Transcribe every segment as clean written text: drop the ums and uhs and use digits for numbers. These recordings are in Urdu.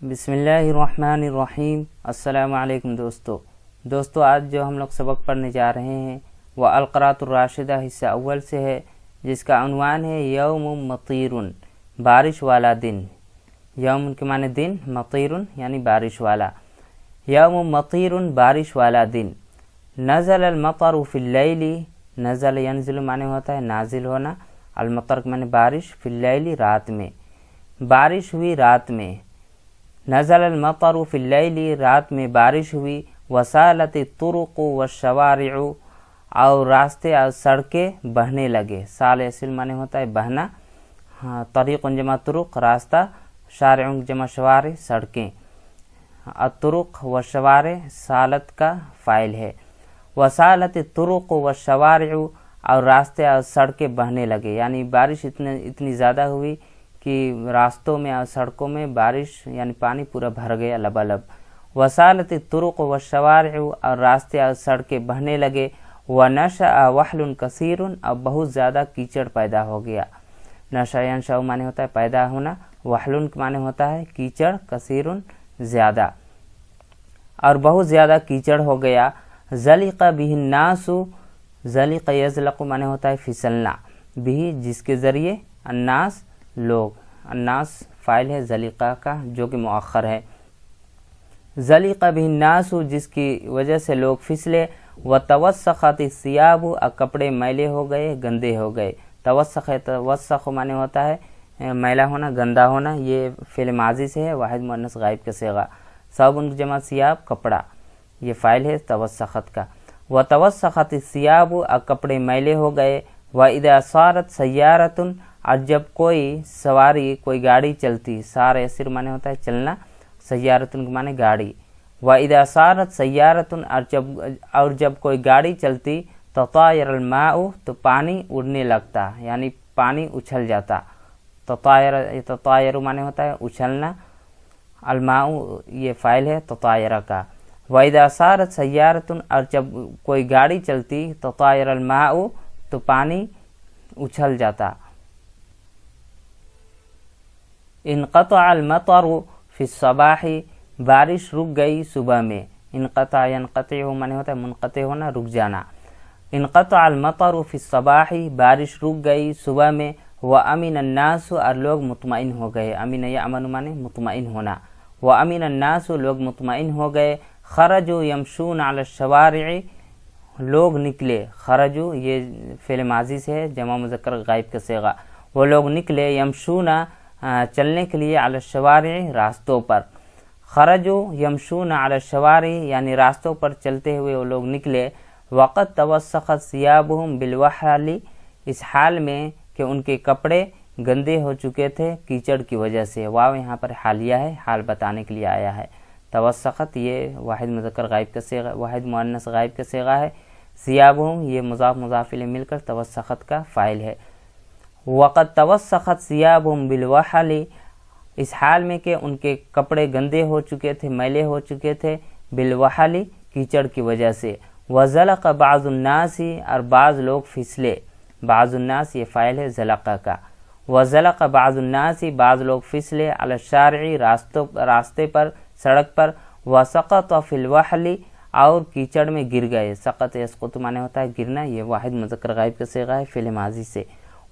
بسم اللہ الرحمن الرحیم۔ السلام علیکم دوستو آج جو ہم لوگ سبق پڑھنے جا رہے ہیں وہ القراۃ الراشدہ حصہ اول سے ہے، جس کا عنوان ہے یوم مطیر، بارش والا دن۔ یوم کے معنی دن، مطیر یعنی بارش والا۔ یوم مطیر، بارش والا دن۔ نزل المطر فی اللیل، نزل ینزل معنی ہوتا ہے نازل ہونا، المطر کے معنی بارش، فی اللیل رات میں، بارش ہوئی رات میں۔ نزل المطر فی اللیل، رات میں بارش ہوئی۔ وسالت الطرق والشوارع، اور راستے اور سڑکیں بہنے لگے۔ سال اصل معنی ہوتا ہے بہنا، طریق جمع طرق راستہ، شارع جمع شوارع سڑکیں۔ الطرق والشوارع سالت کا فاعل ہے۔ وسالت الطرق والشوارع، اور راستے اور سڑکیں بہنے لگے، یعنی بارش اتنی زیادہ ہوئی کہ راستوں میں اور سڑکوں میں بارش یعنی پانی پورا بھر گیا لبالب۔ وسالت الطرق والشوارع، اور راستے اور سڑکیں بہنے لگے۔ ونشأ وحل کثیر، اور بہت زیادہ کیچڑ پیدا ہو گیا۔ نشأ ینشأ معنی ہوتا ہے پیدا ہونا، وحل معنی ہوتا ہے کیچڑ، کثیر زیادہ، اور بہت زیادہ کیچڑ ہو گیا۔ زلق بہ الناس، زلق یزلق معنی ہوتا ہے پھسلنا، بھی جس کے ذریعے، الناس لوگ، الناس فاعل ہے زلیقہ کا جو کہ مؤخر ہے۔ زلیق بہ الناس، جس کی وجہ سے لوگ پھسلے۔ وتوسخت الثیاب، کپڑے میلے ہو گئے، گندے ہو گئے۔ توسخ معنی ہوتا ہے میلا ہونا، گندا ہونا، یہ فعل ماضی سے ہے، واحد مؤنث غائب کا صیغہ۔ ثوب جمع ثیاب کپڑا، یہ فاعل ہے توسخت کا۔ وتوسخت الثیاب، کپڑے میلے ہو گئے۔ واذا صارت سیارۃ، اور جب کوئی سواری کوئی گاڑی چلتی، سار یسر معنی ہوتا ہے چلنا، سیارتن کے معنی گاڑی۔ وَإِذَا صَارَتْ سَيَّارَةٌ، اور جب کوئی گاڑی چلتی، تطایر الماء، تو پانی اڑنے لگتا، یعنی پانی اچھل جاتا۔ تطایر معنی ہوتا ہے اچھلنا، الماء یہ فاعل ہے تطایرہ کا۔ وَإِذَا صَارَتْ سَيَّارَةٌ، اور جب کوئی گاڑی چلتی، تطایر الماء، تو پانی اچھل جاتا۔ انقطع المطر فی الصباح، بارش رک گئی صبح میں۔ انقطع ینقطع معنی ہوتا ہے منقطع ہونا، رک جانا۔ انقطع المطر فی الصباح، بارش رک گئی صبح میں۔ وامن الناس، اور لوگ مطمئن ہو گئے۔ امن یامن معنی مطمئن ہونا۔ وامن الناس، لوگ مطمئن ہو گئے۔ خرجوا یمشون علی الشوارع، لوگ نکلے۔ خرجوا یہ فعل ماضی سے ہے، جمع مذکر غائب کا صیغہ۔ وہ لوگ نکلے، یمشون چلنے کے لیے، علی الشوارع راستوں پر۔ خرجوا یمشون علی الشوارع، یعنی راستوں پر چلتے ہوئے وہ لوگ نکلے۔ وقد توسخت ثیابہم بالوحل، اس حال میں کہ ان کے کپڑے گندے ہو چکے تھے کیچڑ کی وجہ سے۔ واو یہاں پر حالیہ ہے، حال بتانے کے لیے آیا ہے۔ توسخت یہ واحد مذکر غائب کا صیغہ، واحد مؤنث غائب کا صیغہ ہے۔ ثیابہم یہ مضاف مضاف الیہ مل کر توسخت کا فاعل ہے۔ وقد توسخت ثیابہم بالوحل، اس حال میں کہ ان کے کپڑے گندے ہو چکے تھے، میلے ہو چکے تھے، بالوحل کیچڑ کی وجہ سے۔ وزلق بعض الناس، اور بعض لوگ پھسلے۔ بعض الناس یہ فاعل ہے زلقہ کا۔ وزلق بعض الناس، بعض لوگ پھسلے، علی الشارع راستے پر، سڑک پر۔ وسقط فی الوحل، اور کیچڑ میں گر گئے۔ سقط یسقط معنی ہوتا ہے گرنا، یہ واحد مذکر غائب کا صیغہ ہے فعل ماضی سے۔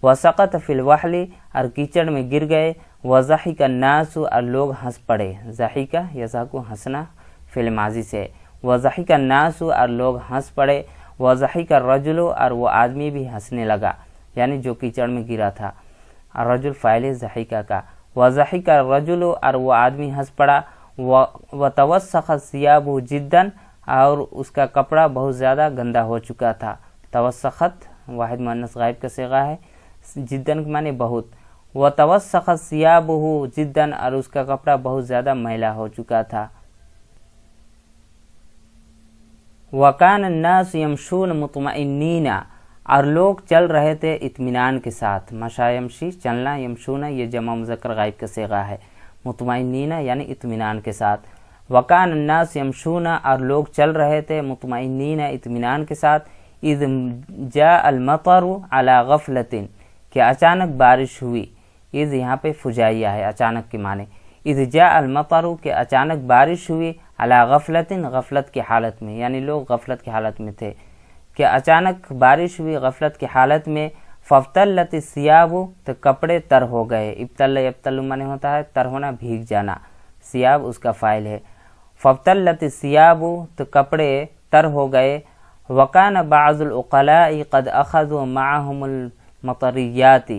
وسقط فی الوحل، اور کیچڑ میں گر گئے۔ وضحک الناس، اور لوگ ہنس پڑے۔ ضحک یضحک ہنسنا فعل ماضی سے۔ وضحک الناس، اور لوگ ہنس پڑے۔ وضحک الرجل، اور وہ آدمی بھی ہنسنے لگا، یعنی جو کیچڑ میں گرا تھا۔ الرجل فاعل ضحکہ کا۔ وضحک الرجل، اور وہ آدمی ہنس پڑا۔ وتوسخت ثیابہ جدا، اور اس کا کپڑا بہت زیادہ گندا ہو چکا تھا۔ توسخت واحد مؤنث غائب کا صیغہ ہے، جداً کے معنی بہت۔ وتوسخت ثیابہ جدا، اور اس کا کپڑا بہت زیادہ میلا ہو چکا تھا۔ وکان الناس یمشون مطمئنین، اور لوگ چل رہے تھے اطمینان کے ساتھ۔ مشی یمشی چلنا، یمشون یہ جمع مذکر غائب کا صیغہ ہے، مطمئنین یعنی اطمینان کے ساتھ۔ وکان الناس یمشون، اور لوگ چل رہے تھے مطمئنین اطمینان کے ساتھ۔ اذ جاء المطر علی غفلۃ، کہ اچانک بارش ہوئی۔ اذ یہاں پہ فجائیہ ہے، اچانک کے معنی۔ اذ جاء المطر کہ اچانک بارش ہوئی، علی غفلت غفلت کی حالت میں، یعنی لوگ غفلت کی حالت میں تھے کہ اچانک بارش ہوئی غفلت کی حالت میں، فابتلت الثیاب تو کپڑے تر ہو گئے، ابتل یبتل معنی ہوتا ہے تر ہونا، بھیگ جانا، ثیاب اس کا فاعل ہے، فابتلت الثیاب تو کپڑے تر ہو گئے، وکان بعض العقلاء قد اخذوا معهم المطریات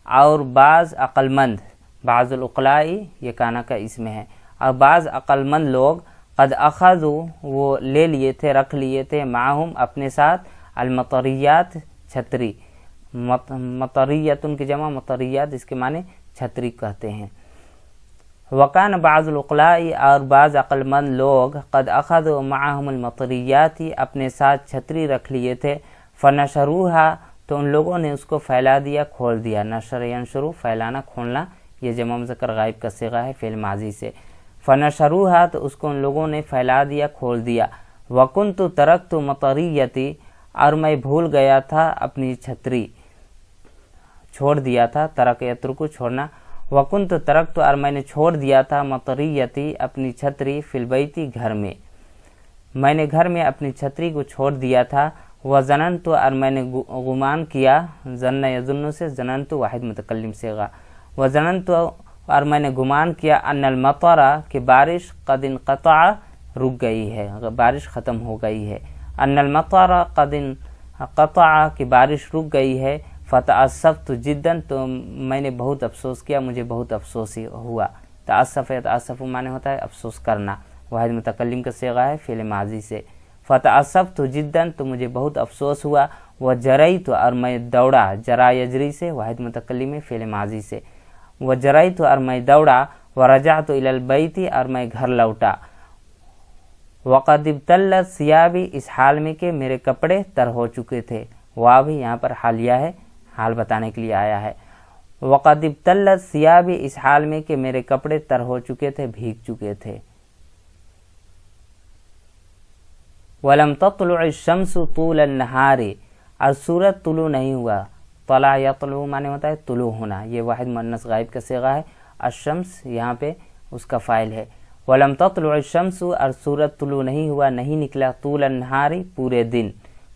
اور بعض عقل مند، بعض العقلاء یہ کانا کا اسم ہے، اور بعض عقل مند لوگ قد اخذوا وہ لے لیے تھے، رکھ لیے تھے، معهم اپنے ساتھ، المطریات چھتری، مطریتن کی جمع مطریات، اس کے معنی چھتری کہتے ہیں۔ وکان بعض العقلاء اور بعض عقل مند لوگ قد اخذوا معهم المطریات اپنے ساتھ چھتری رکھ لیے تھے، فنشروها تو ان لوگوں نے اس کو پھیلا دیا، کھول دیا، نشر ینشرو پھیلانا کھولنا، یہ جمع مذکر غائب کا صیغہ ہے فعل ماضی سے، فنشروها تو اس کو ان لوگوں نے پھیلا دیا، کھول دیا، وکنت ترکت مطریتی اور میں بھول گیا تھا اپنی چھتری، چھوڑ دیا تھا، ترک یترک چھوڑنا، وکنت ترکت اور میں نے چھوڑ دیا تھا مطریتی اپنی چھتری، فی البیتی گھر میں، میں نے گھر میں اپنی چھتری کو چھوڑ دیا تھا، وظننت اور میں نے گمان کیا، ظن یظن سے ظننت واحد متکلم صیغہ، وظننت اور میں نے گمان کیا، ان المطر کہ بارش قد انقطع رک گئی ہے، بارش ختم ہو گئی ہے، ان المطر قد انقطع کہ بارش رک گئی ہے، فتعصفت جدا تو میں نے بہت افسوس کیا، مجھے بہت افسوس ہوا، تعصف یتعصف معنی ہوتا ہے افسوس کرنا، واحد متکلم کا صیغہ ہے فعل ماضی سے، فتعصفت جدا تو مجھے بہت افسوس ہوا، وجریت اور میں دوڑا، جرا یجری سے واحد متکلم فعل ماضی سے، وجریت اور میں دوڑا، ورجعت الی البیت اور میں گھر لوٹا، وقد ابتلت ثیابی اس حال میں کہ میرے کپڑے تر ہو چکے تھے، واو بھی یہاں پر حالیہ ہے، حال بتانے کے لیے آیا ہے، وقد ابتلت ثیابی اس حال میں کہ میرے کپڑے تر ہو چکے تھے، بھیگ چکے تھے، وَلَمْ تَطْلُعِ الشَّمْسُ طُولَ النَّهَارِ اور سورج طلوع نہیں ہوا، طلع یطلع معنی ہوتا ہے طلوع ہونا، یہ واحد مؤنث غائب کا صیغہ ہے، الشمس یہاں پہ اس کا فاعل ہے، وَلَمْ تَطْلُعِ الشَّمْسُ اور سورج طلوع نہیں ہوا، نہیں نکلا، طُولَ النَّهَارِ پورے دن،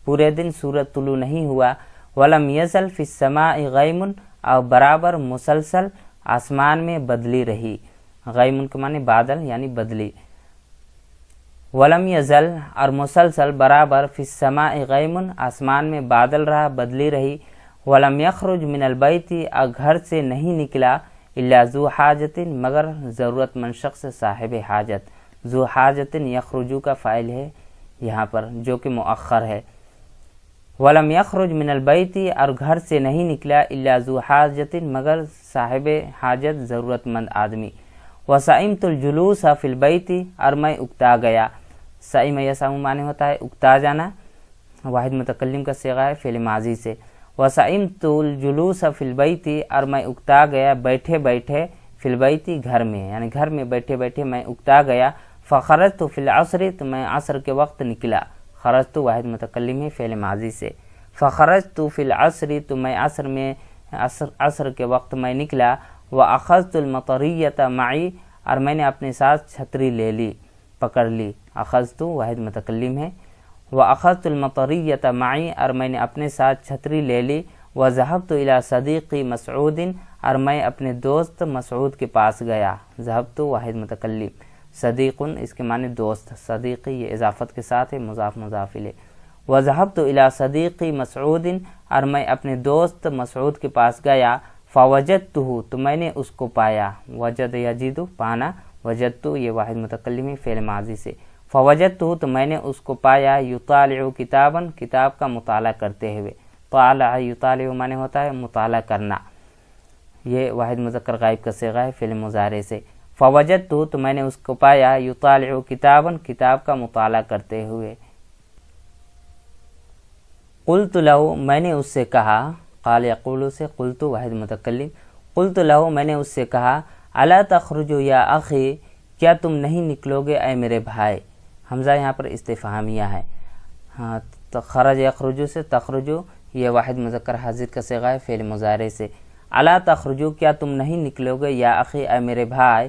پورے دن سورج طلوع نہیں ہوا، وَلَمْ يَزَلْ فِي السَّمَاءِ غَيْمٌ اور برابر مسلسل آسمان میں بدلی رہی، غیمن کے معنی بادل یعنی بدلی، وَلَمْ يَزَلْ اور مسلسل برابر فی السماء غیم آسمان میں بادل رہا، بدلی رہی، وَلَمْ يَخْرُجْ مِنَ الْبَيْتِ اور گھر سے نہیں نکلا، إِلَّا ذُو حَاجَةٍ مگر ضرورت مند شخص صاحب حاجت، ذو حاجت یخرجو کا فاعل ہے یہاں پر جو کہ مؤخر ہے، وَلَمْ يَخْرُجْ مِنَ الْبَيْتِ اور گھر سے نہیں نکلا، إِلَّا ذُو حَاجَةٍ مگر صاحب حاجت ضرورت مند آدمی، وَسَئِمْتُ الْجُلُوسَ فِي الْبَيْتِ اور میں اکتا گیا، سئم یسم معنی ہوتا ہے اکتا جانا، واحد متکلم کا صیغہ ہے فعل ماضی سے، وَسَئِمْتُ الْجُلُوسَ فِي الْبَيْتِ اور میں اکتا گیا بیٹھے بیٹھے، فی البیت گھر میں، یعنی گھر میں بیٹھے بیٹھے میں اکتا گیا، فخرجت فی العصر تو میں عصر کے وقت نکلا، خرجت واحد متکلم ہے فعل ماضی سے، فخرجت فی العصر تو میں عصر میں عصر کے وقت میں نکلا، وَأَخَذْتُ الْمَطَرِيَّةَ مَعِي اور میں نے اپنے ساتھ چھتری لے لی، پکڑ لی، اخذت واحد متکلم ہے، وَأَخَذْتُ الْمَطَرِيَّةَ مَعِي اور میں نے اپنے ساتھ چھتری لے لی، وَذَهَبْتُ إِلَى صَدِيقِ مسعود اور میں اپنے دوست مسعود کے پاس گیا، ذهبت واحد متکلم، صدیق اس کے معنی دوست، صدیقی یہ اضافت کے ساتھ ہے، مضاف مضاف الیہ، وَذَهَبْتُ إِلَى صَدِيقِ مسعود اور میں اپنے دوست مسعود کے پاس گیا، فَوَجَدْتُهُ تو میں نے اس کو پایا، وجد یجد پانا، وجدت یہ واحد متکلم فعل ماضی سے، فَوَجَدْتُهُ تو میں نے اس کو پایا، یطالع کتابا کتاب کا مطالعہ کرتے ہوئے، طالع یطالع معنی ہوتا ہے مطالعہ کرنا، یہ واحد مذکر غائب کا صیغہ ہے فعل مضارع سے، فَوَجَدْتُهُ تو میں نے اس کو پایا، یطالع کتابا کتاب کا مطالعہ کرتے ہوئے، قلت له میں نے اس سے کہا، قال یقول سے قلت واحد متکلم، قلت له میں نے اس سے کہا، الا تخرج یا اخی کیا تم نہیں نکلو گے اے میرے بھائی، حمزہ یہاں پر استفہامیہ ہے، ہاں خرج یخرجو سے تخرجو یہ واحد مذکر حاضر کا صیغہ ہے فعل مضارع سے، الا تخرجو کیا تم نہیں نکلو گے یا اخی اے میرے بھائی،